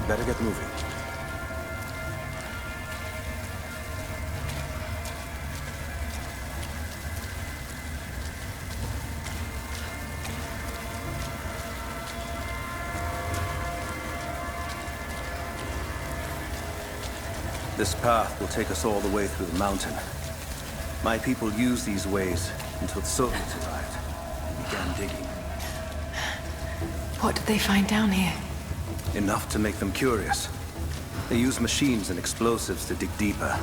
better get moving. This path will take us all the way through the mountain. My people used these ways until the Soviets arrived and began digging. What did they find down here? Enough to make them curious. They used machines and explosives to dig deeper.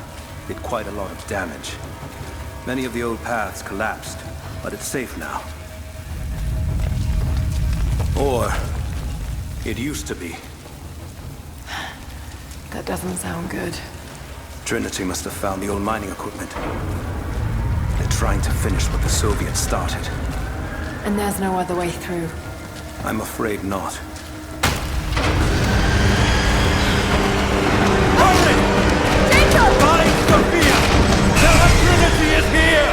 Did quite a lot of damage. Many of the old paths collapsed, but it's safe now. Or it used to be. That doesn't sound good. Trinity must have found the old mining equipment. They're trying to finish what the Soviets started. And there's no other way through. I'm afraid not. Hurry! Jacob! Find Sophia! Tell her Trinity is here!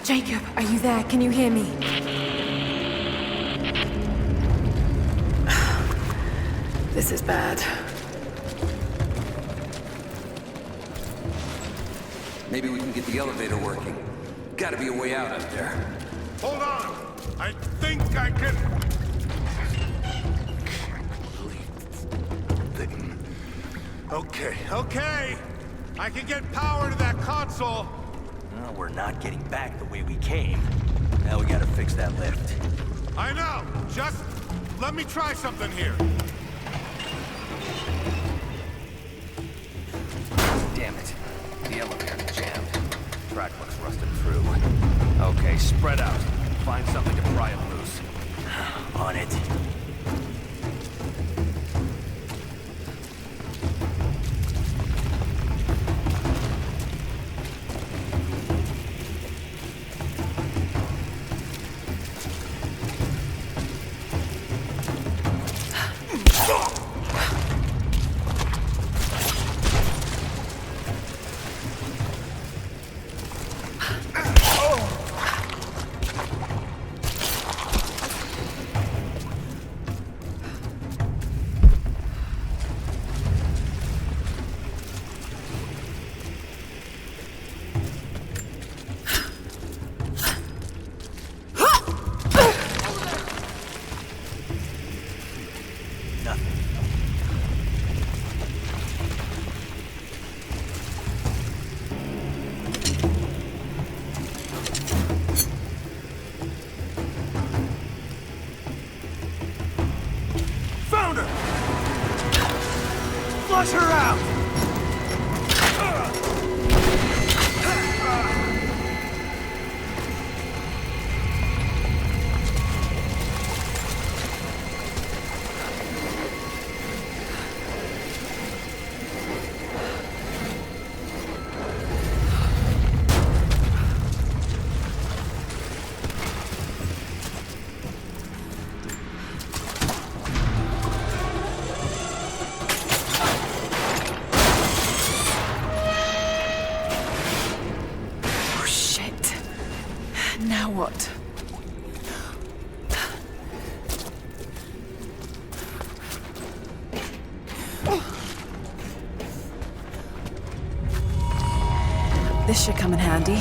Jacob, are you there? Can you hear me? This is bad. Maybe we can get the elevator working. Gotta be a way out up there. Hold on! I think I can... Okay. I can get power to that console. Well, we're not getting back the way we came. Now we gotta fix that lift. I know! Just let me try something here. Damn it. The elevator's jammed. Track looks rusted through. Okay, spread out. Find something to pry it loose. On it. Flush her out! Now what? This should come in handy.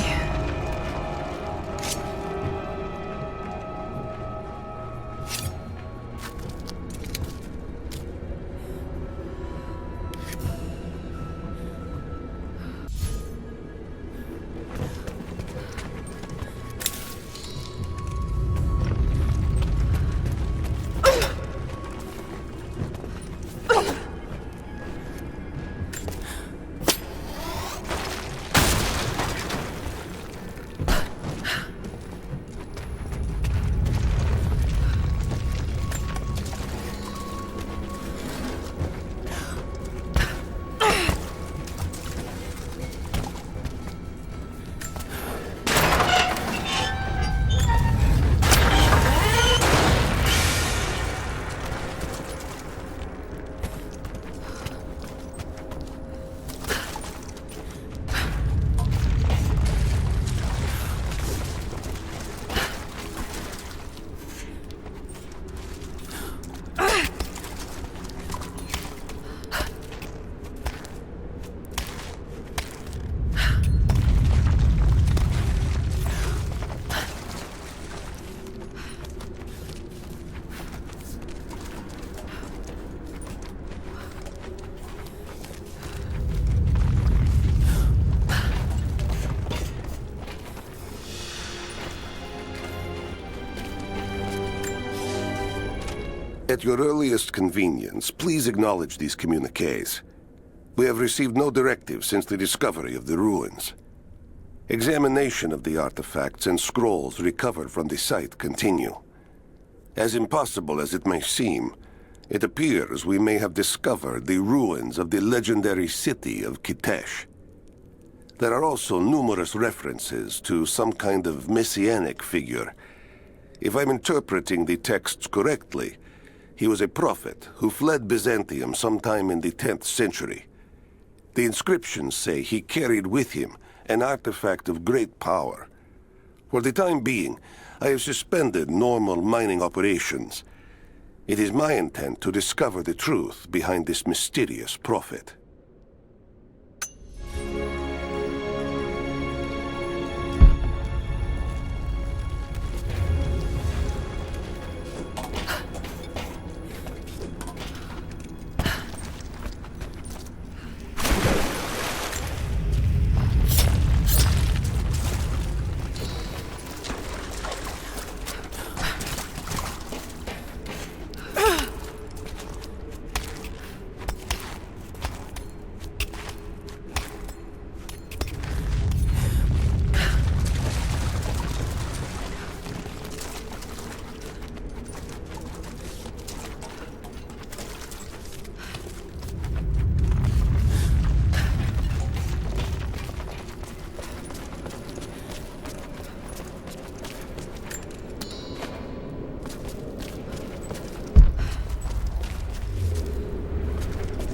At your earliest convenience, please acknowledge these communiques. We have received no directive since the discovery of the ruins. Examination of the artifacts and scrolls recovered from the site continue. As impossible as it may seem, it appears we may have discovered the ruins of the legendary city of Kitesh. There are also numerous references to some kind of messianic figure. If I'm interpreting the texts correctly, he was a prophet who fled Byzantium sometime in the 10th century. The inscriptions say he carried with him an artifact of great power. For the time being, I have suspended normal mining operations. It is my intent to discover the truth behind this mysterious prophet.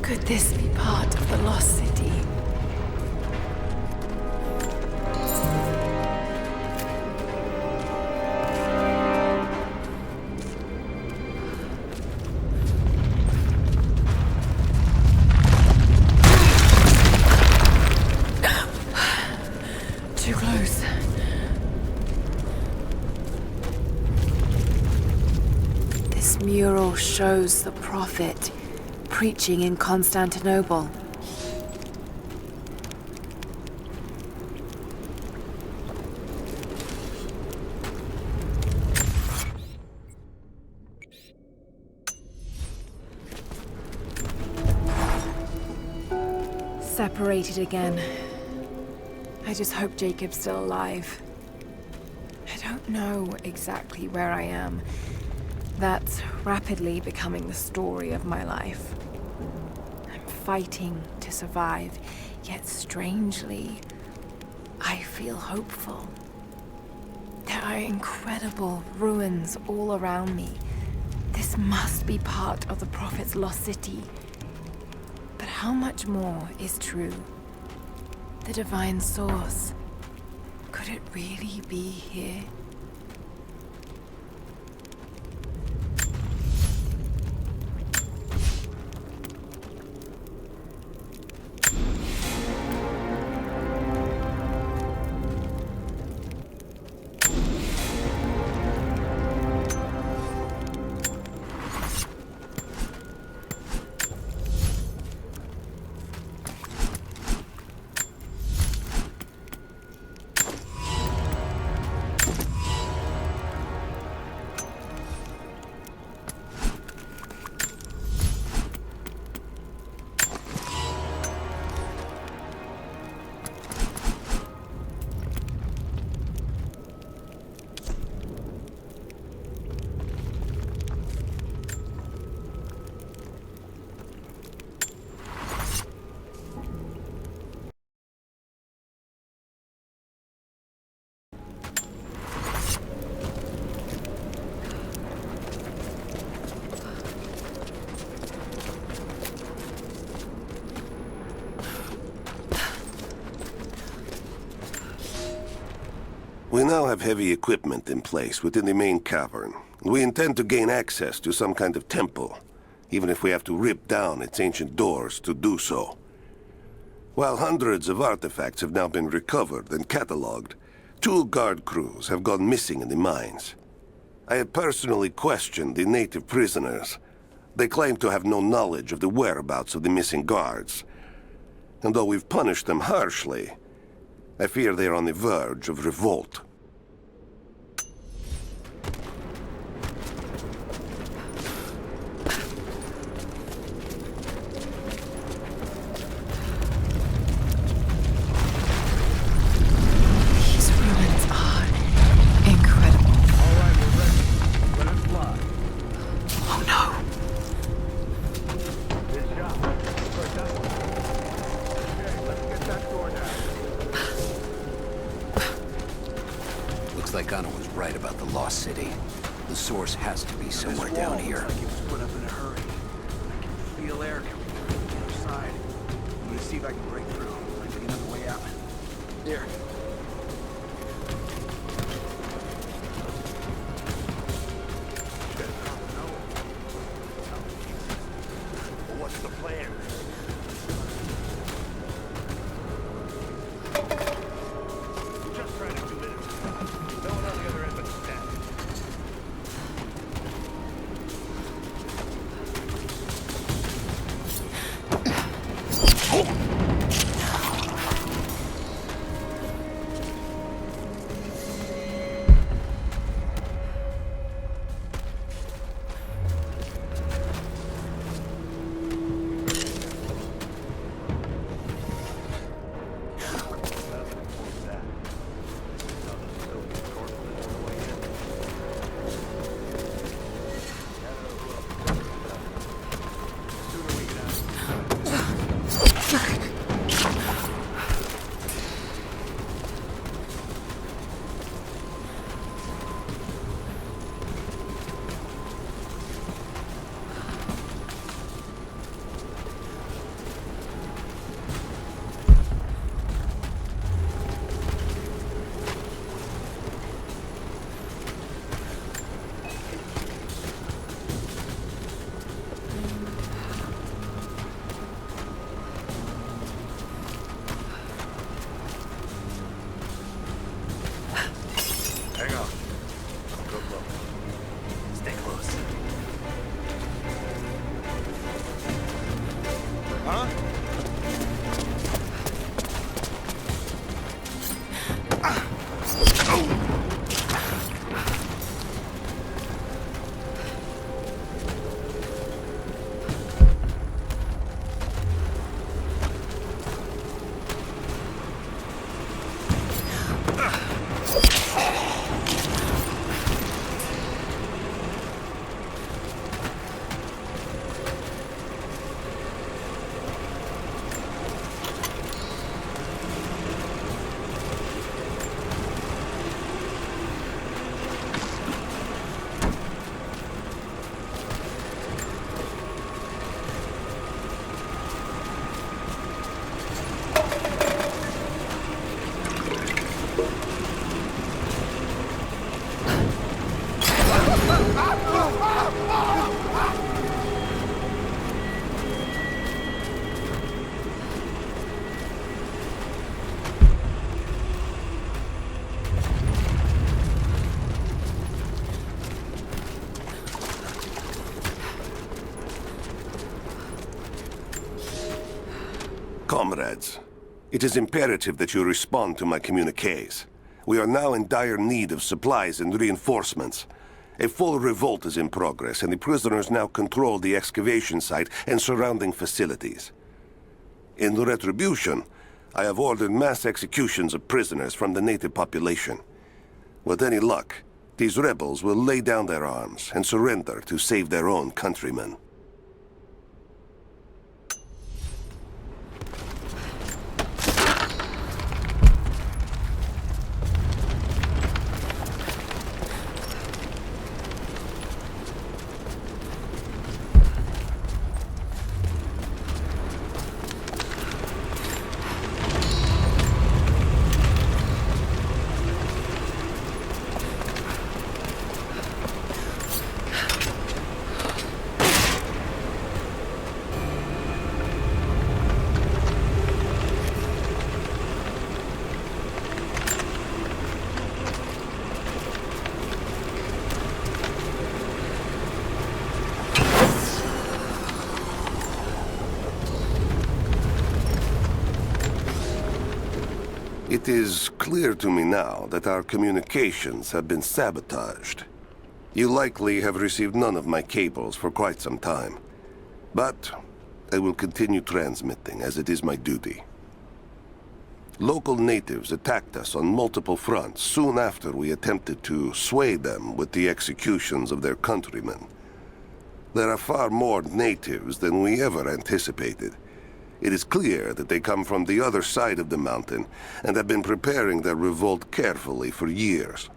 Could this be part of the lost city? Too close. This mural shows the prophet preaching in Constantinople. Separated again. I just hope Jacob's still alive. I don't know exactly where I am. That's rapidly becoming the story of my life. Fighting to survive, yet strangely, I feel hopeful. There are incredible ruins all around me. This must be part of the Prophet's lost city. But how much more is true? The divine source, could it really be here? We now have heavy equipment in place within the main cavern. We intend to gain access to some kind of temple, even if we have to rip down its ancient doors to do so. While hundreds of artifacts have now been recovered and catalogued, 2 guard crews have gone missing in the mines. I have personally questioned the native prisoners. They claim to have no knowledge of the whereabouts of the missing guards. And though we've punished them harshly, I fear they are on the verge of revolt. way. The source has to be somewhere down here. It was put up in a hurry. I can feel air coming from the other side. I'm gonna see if I can break through. Might be another way out. Here. What's the plan? Just trying to do it. No one on the other end but Stan. Hang on. Good look. Stay close. Huh? Comrades, it is imperative that you respond to my communiques. We are now in dire need of supplies and reinforcements. A full revolt is in progress, and the prisoners now control the excavation site and surrounding facilities. In retribution, I have ordered mass executions of prisoners from the native population. With any luck, these rebels will lay down their arms and surrender to save their own countrymen. It is clear to me now that our communications have been sabotaged. You likely have received none of my cables for quite some time. But I will continue transmitting, as it is my duty. Local natives attacked us on multiple fronts soon after we attempted to sway them with the executions of their countrymen. There are far more natives than we ever anticipated. It is clear that they come from the other side of the mountain and have been preparing their revolt carefully for years.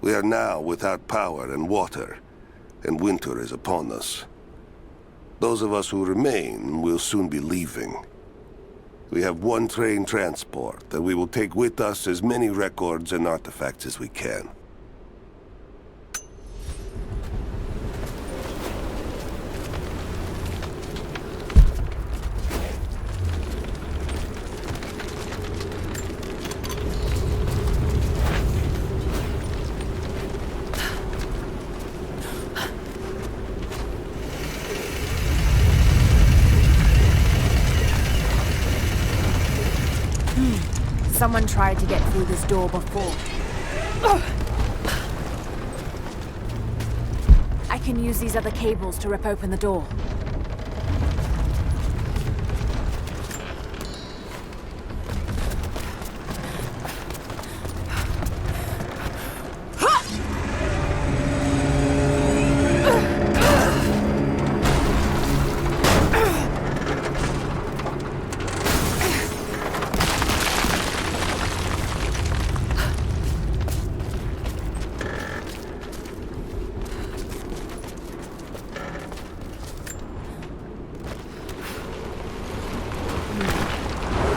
We are now without power and water, and winter is upon us. Those of us who remain will soon be leaving. We have one train transport, and we will take with us as many records and artifacts as we can. Someone tried to get through this door before. I can use these other cables to rip open the door.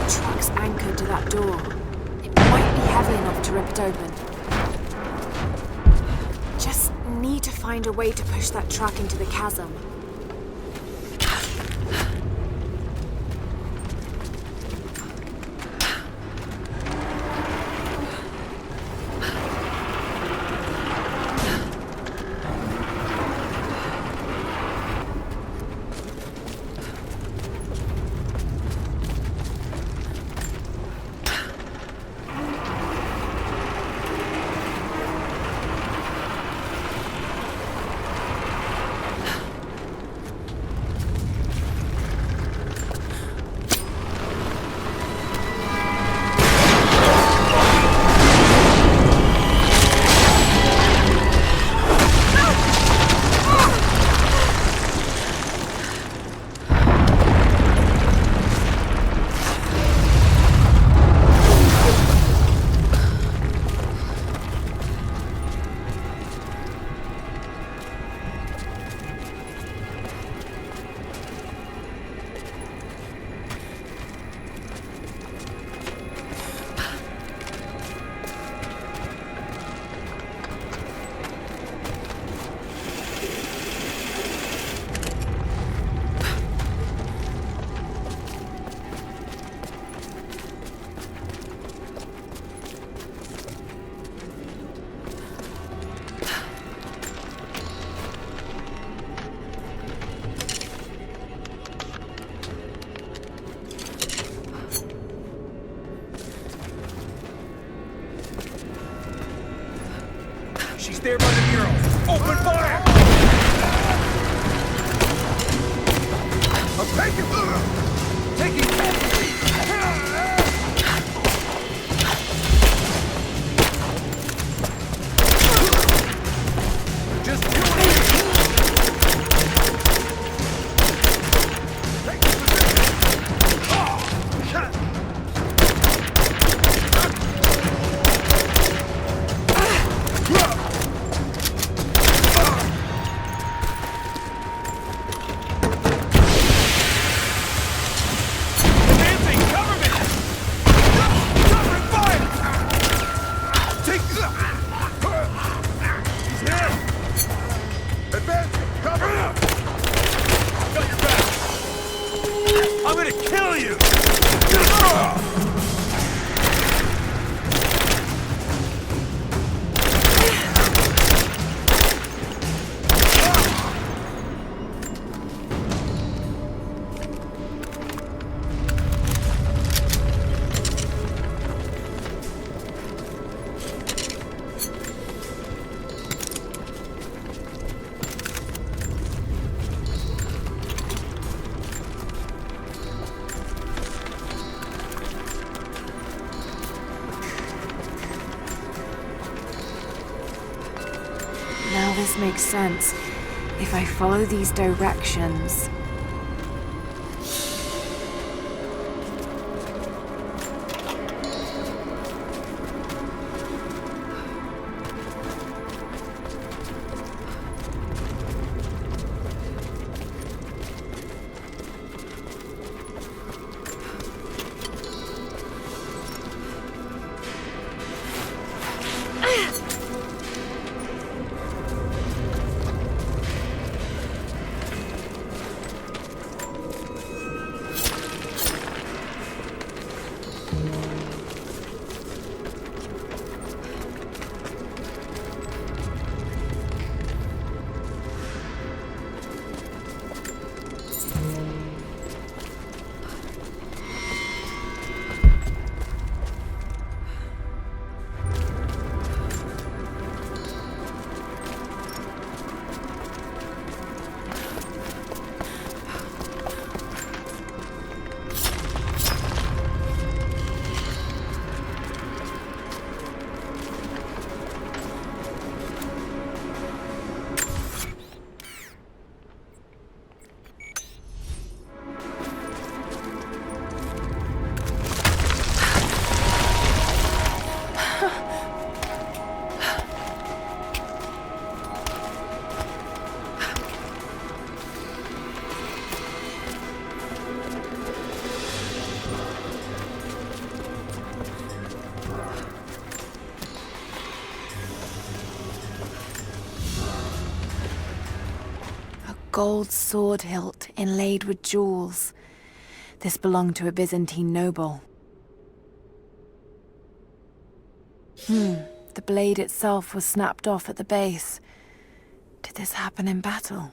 Truck's anchored to that door. It might be heavy enough to rip it open. Just need to find a way to push that truck into the chasm. She's there by the mural. Open fire! I'm taking just do it! Take the position! Oh, shot! I'm gonna kill you! Now this makes sense. If I follow these directions... gold sword hilt inlaid with jewels. This belonged to a Byzantine noble. The blade itself was snapped off at the base. Did this happen in battle?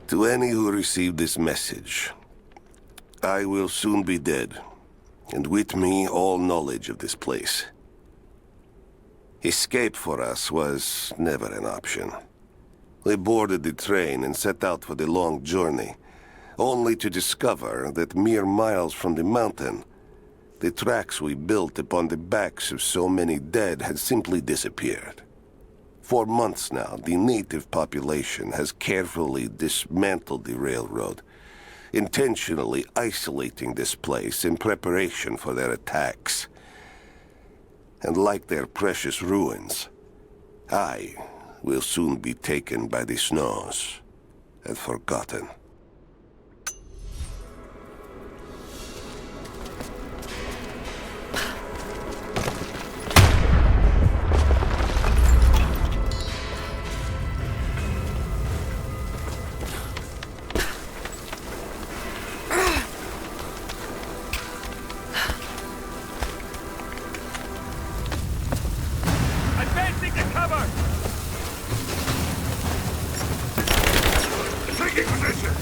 To any who received this message, I will soon be dead, and with me all knowledge of this place. Escape for us was never an option. We boarded the train and set out for the long journey, only to discover that mere miles from the mountain, the tracks we built upon the backs of so many dead had simply disappeared. For months now, the native population has carefully dismantled the railroad, intentionally isolating this place in preparation for their attacks. And like their precious ruins, I will soon be taken by the snows and forgotten. Advancing to cover! Taking position!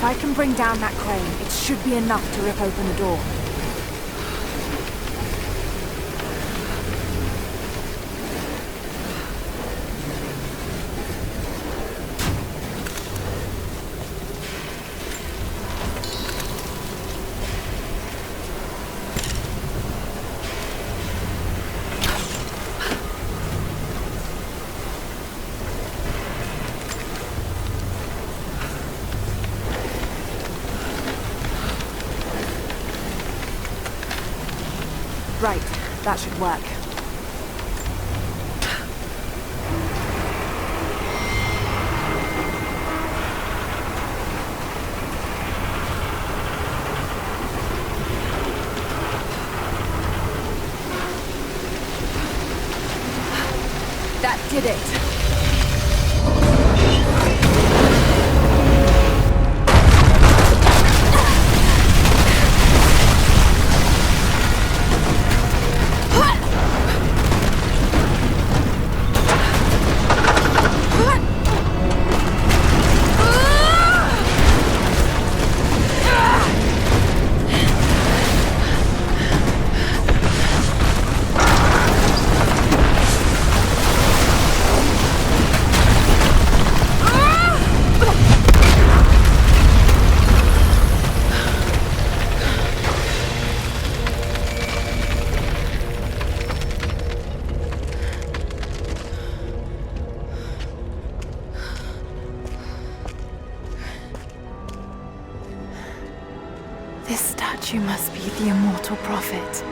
I can bring down that crane. It should be enough to rip open the door. Right, that should work. That did it. This statue must be the immortal prophet.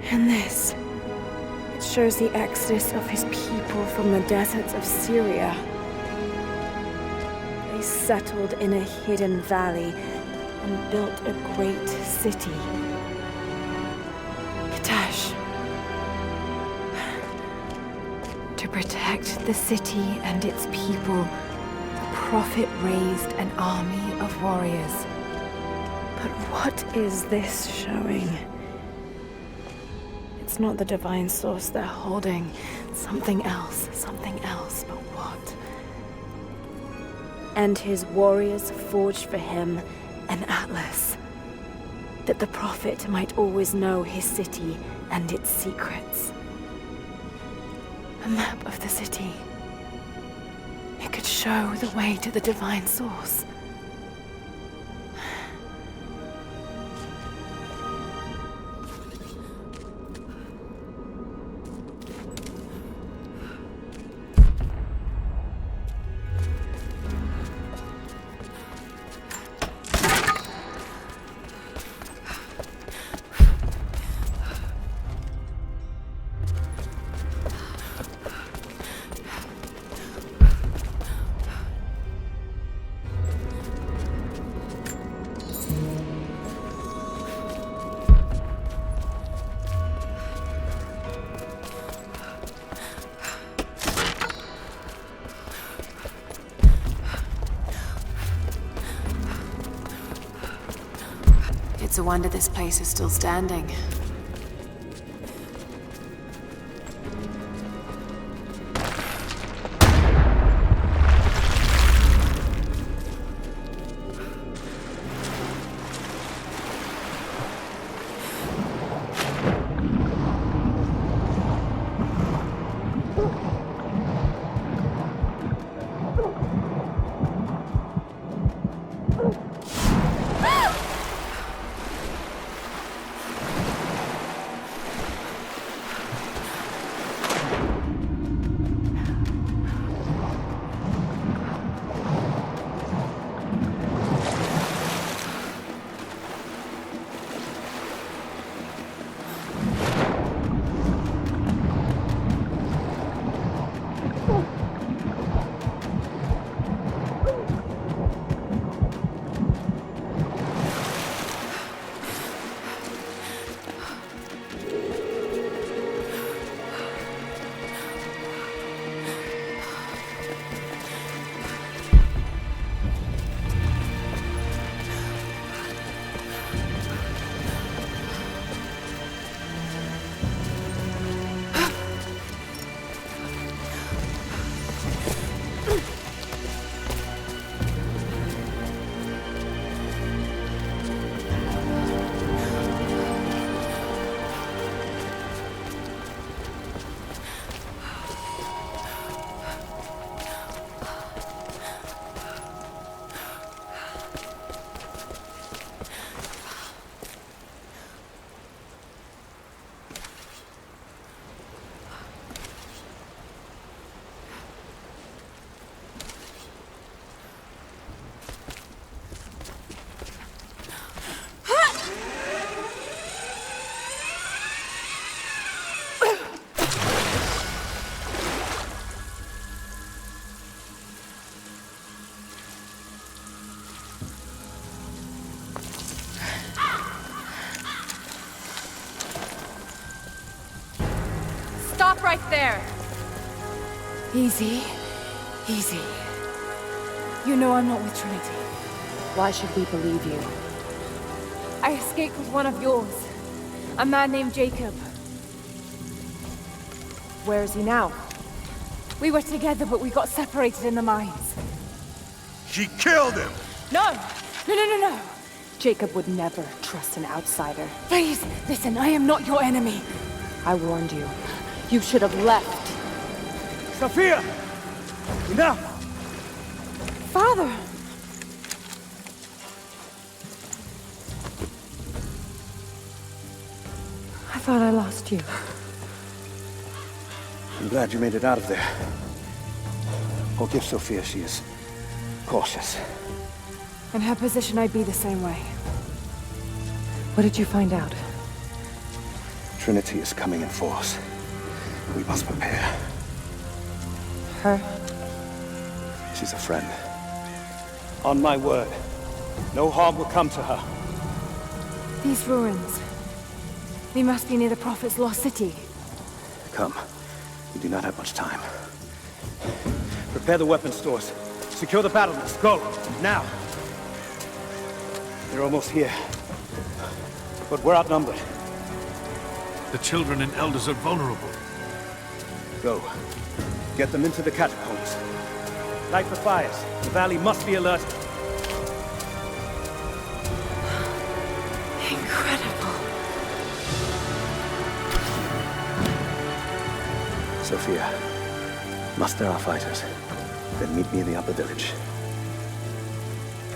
And this, it shows the exodus of his people from the deserts of Syria. They settled in a hidden valley and built a great city. To protect the city and its people, the prophet raised an army of warriors. But what is this showing? It's not the divine source they're holding. Something else, but what? And his warriors forged for him an atlas, that the prophet might always know his city and its secrets. A map of the city. It could show the way to the divine source. It's a wonder this place is still standing. right there. Easy. Easy. You know I'm not with Trinity. Why should we believe you? I escaped with one of yours. A man named Jacob. Where is he now? We were together, but we got separated in the mines. She killed him! No! No! Jacob would never trust an outsider. Please, listen, I am not your enemy. I warned you. You should have left. Sophia! Enough! Father! I thought I lost you. I'm glad you made it out of there. Forgive Sophia, she is cautious. In her position, I'd be the same way. What did you find out? Trinity is coming in force. We must prepare. Her? She's a friend. On my word, no harm will come to her. These ruins. They must be near the Prophet's lost city. Come. We do not have much time. Prepare the weapon stores. Secure the battlements. Go! Now! They're almost here. But we're outnumbered. The children and elders are vulnerable. Go. Get them into the catacombs. Light the fires. The valley must be alerted. Incredible. Sophia, muster our fighters. Then meet me in the upper village.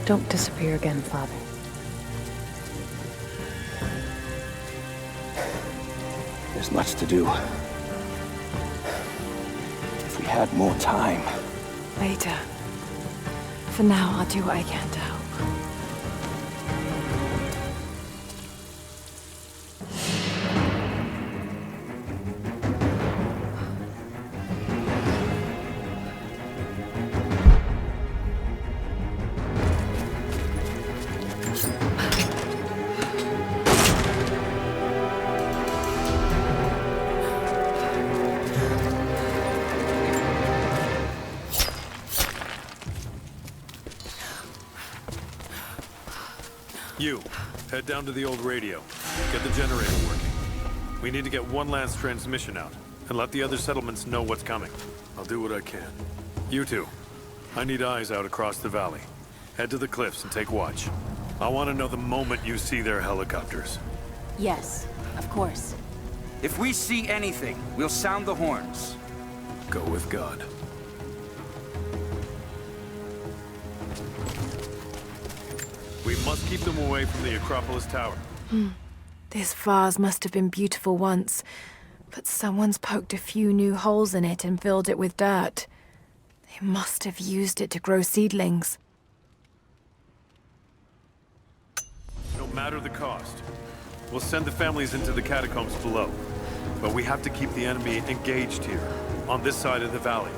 Don't disappear again, Father. There's much to do. If we had more time. Later. For now, I'll do what I can to help. You, head down to the old radio. Get the generator working. We need to get one last transmission out, and let the other settlements know what's coming. I'll do what I can. You two, I need eyes out across the valley. Head to the cliffs and take watch. I want to know the moment you see their helicopters. Yes, of course. If we see anything, we'll sound the horns. Go with God. We must keep them away from the Acropolis Tower. This vase must have been beautiful once, but someone's poked a few new holes in it and filled it with dirt. They must have used it to grow seedlings. No matter the cost, we'll send the families into the catacombs below. But we have to keep the enemy engaged here, on this side of the valley.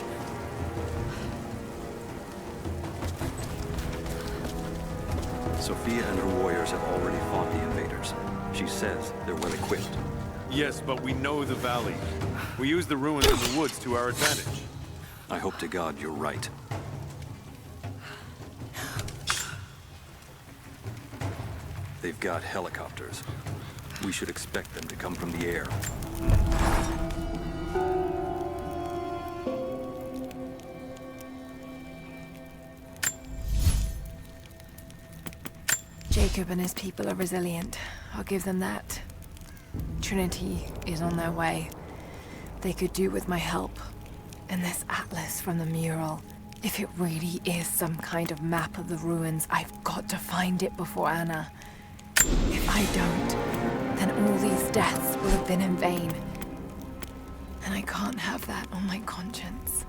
Sophia and her warriors have already fought the invaders. She says they're well equipped. Yes, but we know the valley. We use the ruins in the woods to our advantage. I hope to God you're right. They've got helicopters. We should expect them to come from the air. Jacob and his people are resilient. I'll give them that. Trinity is on their way. They could do with my help. And this atlas from the mural. If it really is some kind of map of the ruins, I've got to find it before Anna. If I don't, then all these deaths will have been in vain. And I can't have that on my conscience.